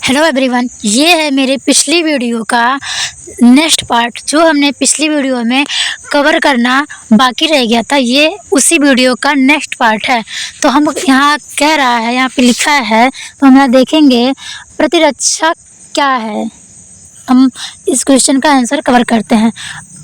Hello everyone, ये है मेरे पिछली वीडियो का नेक्स्ट पार्ट जो हमने पिछली वीडियो में कवर करना बाकी रह गया था। ये उसी वीडियो का नेक्स्ट पार्ट है। तो हम यहाँ कह रहा है, यहाँ पे लिखा है, तो हम यहाँ देखेंगे प्रतिरक्षा क्या है। हम इस क्वेश्चन का आंसर कवर करते हैं।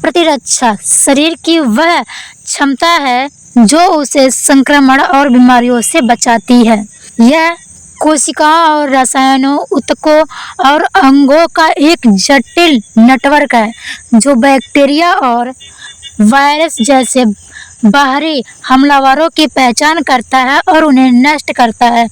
प्रतिरक्षा शरीर की वह क्षमता है जो उसे संक्रमण और बीमारियों से बचाती है। यह कोशिकाओं और रसायनों, ऊतकों और अंगों का एक जटिल नेटवर्क है जो बैक्टीरिया और वायरस जैसे बाहरी हमलावरों की पहचान करता है और उन्हें नष्ट करता है।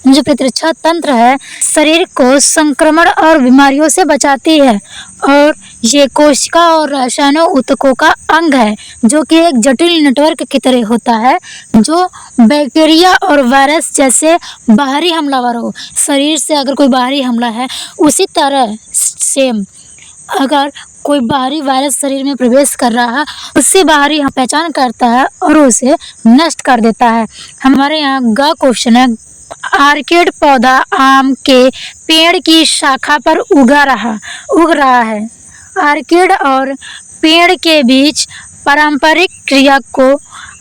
जो प्रतिरक्षा तंत्र है, शरीर को संक्रमण और बीमारियों से बचाती है और ये कोशिका और रसायनों, ऊतकों का अंग है जो कि एक जटिल नेटवर्क की तरह होता है जो बैक्टीरिया और वायरस जैसे बाहरी हमलावरों, शरीर से अगर कोई बाहरी हमला है उसी तरह सेम अगर कोई बाहरी वायरस शरीर में प्रवेश कर रहा है उससे बाहरी हम पहचान करता है और उसे नष्ट कर देता है। हमारे यहाँ ग क्वेश्चन है, आर्किड पौधा आम के पेड़ की शाखा पर उग रहा है। आर्किड और पेड़ के बीच पारंपरिक क्रिया को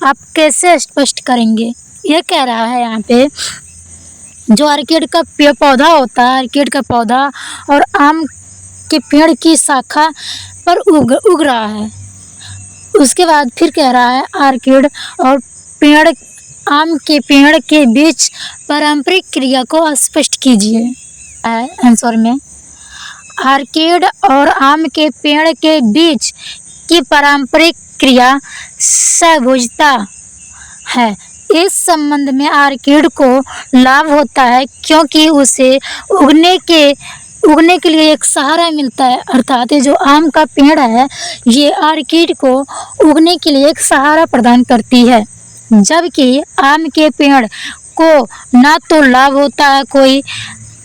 आप कैसे स्पष्ट करेंगे? ये कह रहा है यहाँ पे, जो आर्किड का पौधा होता है, आर्किड का पौधा और आम के पेड़ की शाखा पर उग रहा है। उसके बाद फिर कह रहा है, आर्किड और आम के पेड़ के बीच पारंपरिक क्रिया को स्पष्ट कीजिए। आंसर में आर्किड और आम के पेड़ के बीच की पारंपरिक क्रिया सहभुजता है। इस संबंध में आर्किड को लाभ होता है क्योंकि उसे उगने के लिए एक सहारा मिलता है। अर्थात जो आम का पेड़ है ये आर्किड को उगने के लिए एक सहारा प्रदान करती है, जबकि आम के पेड़ को ना तो लाभ होता है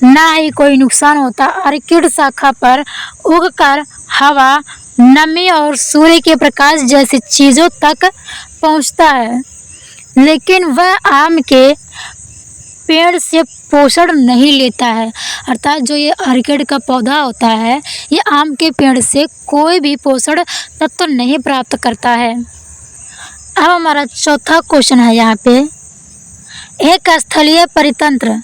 ना ही कोई नुकसान होता। आर्किड शाखा पर उगकर हवा, नमी और सूर्य के प्रकाश जैसी चीज़ों तक पहुंचता है, लेकिन वह आम के पेड़ से पोषण नहीं लेता है। अर्थात जो ये आर्किड का पौधा होता है ये आम के पेड़ से कोई भी पोषण तत्व नहीं प्राप्त करता है। अब हमारा चौथा क्वेश्चन है यहाँ पे, एक स्थलीय परितंत्र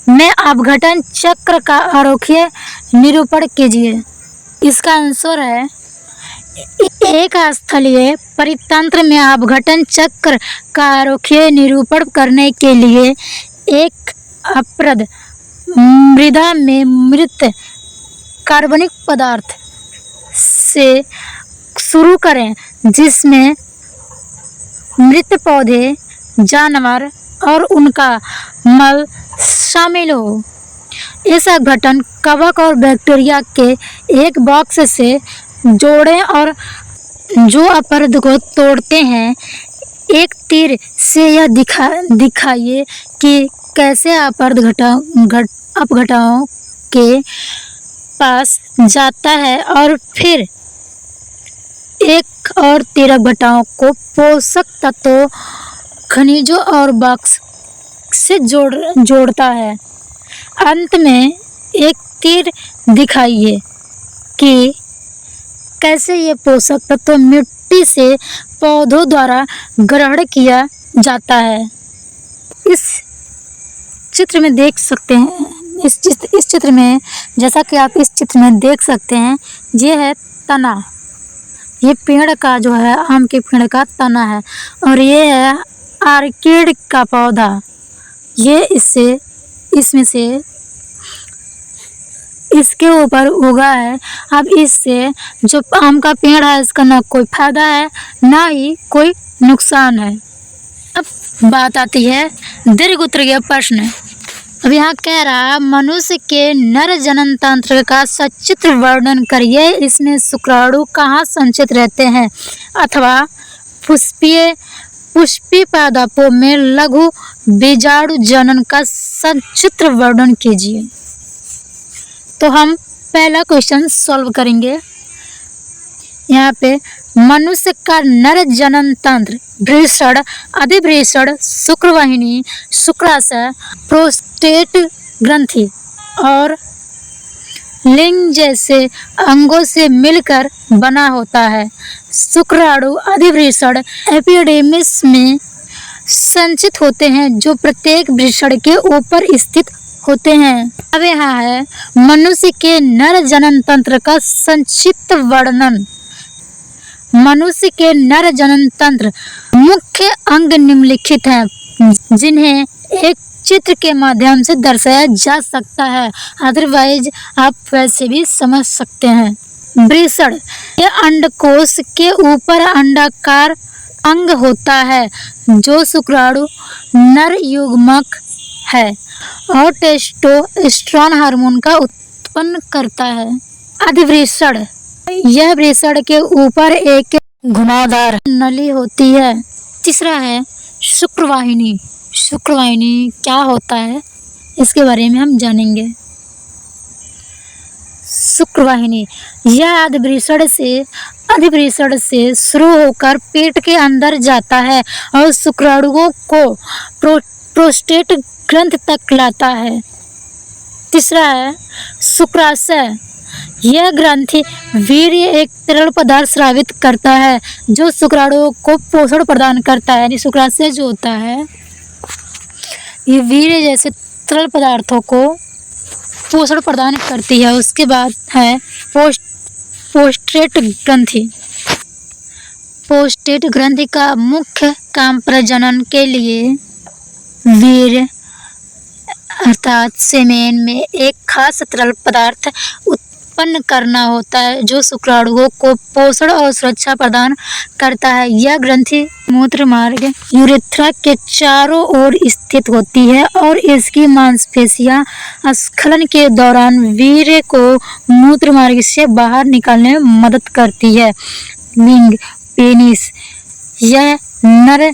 में अपघटन चक्र का आरेखीय निरूपण कीजिए। इसका आंसर है, एक स्थलीय परितंत्र में अपघटन चक्र का आरेखीय निरूपण करने के लिए एक अपरद मृदा में मृत कार्बनिक पदार्थ से शुरू करें जिसमें मृत पौधे, जानवर और उनका मल शामिल हो। इस अपघटन कवक और बैक्टीरिया के एक बॉक्स से जोड़ें और जो अपरद को तोड़ते हैं एक तीर से यह दिखाइए कि कैसे अपरद अपघटकों के पास जाता है और फिर एक और तीर अपघटकों को पोषक तत्वों, खनिजों और बॉक्स से जोड़ता है। अंत में एक तीर दिखाइए कि कैसे ये पोषक तत्व मिट्टी से पौधों द्वारा ग्रहण किया जाता है। इस चित्र में देख सकते हैं, इस चित्र में जैसा कि आप इस चित्र में देख सकते हैं, ये है तना, ये पेड़ का जो है आम के पेड़ का तना है और ये है आर्किड का पौधा, ये इसमें से इसके ऊपर उगा है। अब इससे जो आम का पेड़ है इसका ना कोई फायदा है ना ही कोई नुकसान है। अब बात आती है दीर्घ उत्तरीय प्रश्न। अब यहाँ कह रहा है, मनुष्य के नर जनन तंत्र का सचित्र वर्णन करिए। इसमें शुक्राणु कहाँ संचित रहते हैं अथवा पुष्पीय पादपों में लघु बीजाणु जनन का संचित्र वर्णन कीजिए। तो हम पहला क्वेश्चन सॉल्व करेंगे। यहाँ पे मनुष्य का नर जनन तंत्र वृषण, अधिवृषण, शुक्रवाहिनी, शुक्राशय, प्रोस्टेट ग्रंथि और लिंग जैसे अंगों से मिलकर बना होता है। शुक्राणु अधिवृषण एपिडर्मिस में संचित होते हैं जो प्रत्येक वृषण के ऊपर स्थित होते हैं। अब यहाँ है मनुष्य के नर जनन तंत्र का संक्षिप्त वर्णन। मनुष्य के नर जनन तंत्र मुख्य अंग निम्नलिखित हैं, जिन्हें एक चित्र के माध्यम से दर्शाया जा सकता है, अदरवाइज आप वैसे भी समझ सकते हैं। वृषण, यह अंडकोश के ऊपर अंडाकार अंग होता है जो शुक्राणु नर युग्मक है और टेस्टोस्टेरोन हार्मोन का उत्पन्न करता है। अधिवृषण, यह वृषण के ऊपर एक घुमावदार नली होती है। तीसरा है शुक्रवाहिनी। शुक्रवाहिनी क्या होता है इसके बारे में हम जानेंगे। शुक्रवाहिनी, यह अधिवृषण से शुरू होकर पेट के अंदर जाता है और शुक्राणुओं को प्रोस्टेट ग्रंथि तक लाता है। तीसरा है शुक्राशय, यह ग्रंथि वीर्य एक तरल पदार्थ स्रावित करता है जो शुक्राणुओं को पोषण प्रदान करता है। यानी शुक्राशय जो होता है ये वीर्य जैसे तरल पदार्थों को पोषण प्रदान करती है। उसके बाद है प्रोस्टेट ग्रंथि। प्रोस्टेट ग्रंथि का मुख्य काम प्रजनन के लिए वीर्य अर्थात सेमेन में एक खास तरल पदार्थ उत्पन्न करना होता है जो शुक्राणुओं को पोषण और सुरक्षा प्रदान करता है। यह ग्रंथि मूत्र मार्ग यूरेथ्रा के चारों ओर स्थित होती है और इसकी मांसपेशियां स्खलन के दौरान वीर्य को मूत्र मार्ग से बाहर निकालने में मदद करती है। लिंग पेनिस, यह नर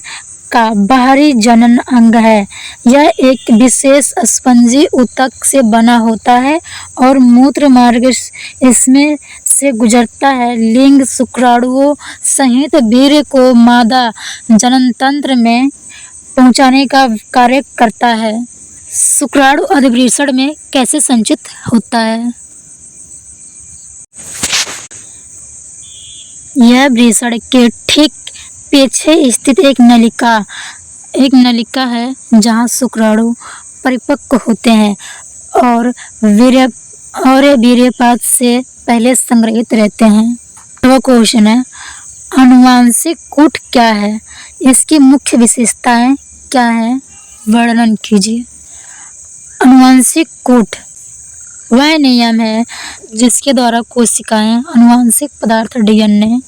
का बाहरी जनन अंग है। यह एक विशेष स्पंजी ऊतक से बना होता है और मूत्र मार्ग इसमें से गुजरता है। लिंग शुक्राणुओं सहित वीर्य को मादा जनन तंत्र में पहुंचाने का कार्य करता है। शुक्राणु अधिवृषण में कैसे संचित होता है? यह वृषण के ठीक पीछे स्थित एक नलिका है जहां शुक्राणु परिपक्व होते हैं और वीर्यपात से पहले संग्रहित रहते हैं। वह क्वेश्चन है, आनुवांशिक कूट क्या है? इसकी मुख्य विशेषताएं क्या है? वर्णन कीजिए। आनुवांशिक कूट वह नियम है जिसके द्वारा कोशिकाएं आनुवांशिक पदार्थ डीएनए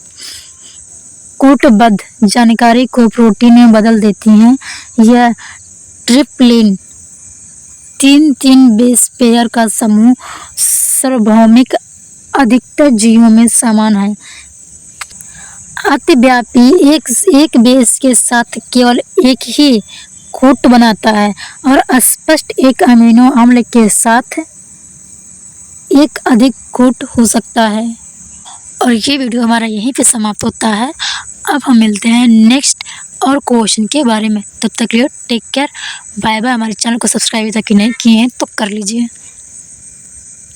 कूटबद्ध जानकारी को प्रोटीन में बदल देती हैं। यह ट्रिप्लिन 3 बेस पेयर का समूह सार्वभौमिक अधिकतर जीवों में समान है। अतिव्यापी एक बेस के साथ केवल एक ही कूट बनाता है और अस्पष्ट एक अमीनो अम्ल के साथ एक अधिक कूट हो सकता है। और ये वीडियो हमारा यहीं पे समाप्त होता है। अब हम मिलते हैं नेक्स्ट और क्वेश्चन के बारे में। तब तक के लिए टेक केयर, बाय बाय। हमारे चैनल को सब्सक्राइब तक नहीं किए हैं तो कर लीजिए।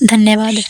धन्यवाद।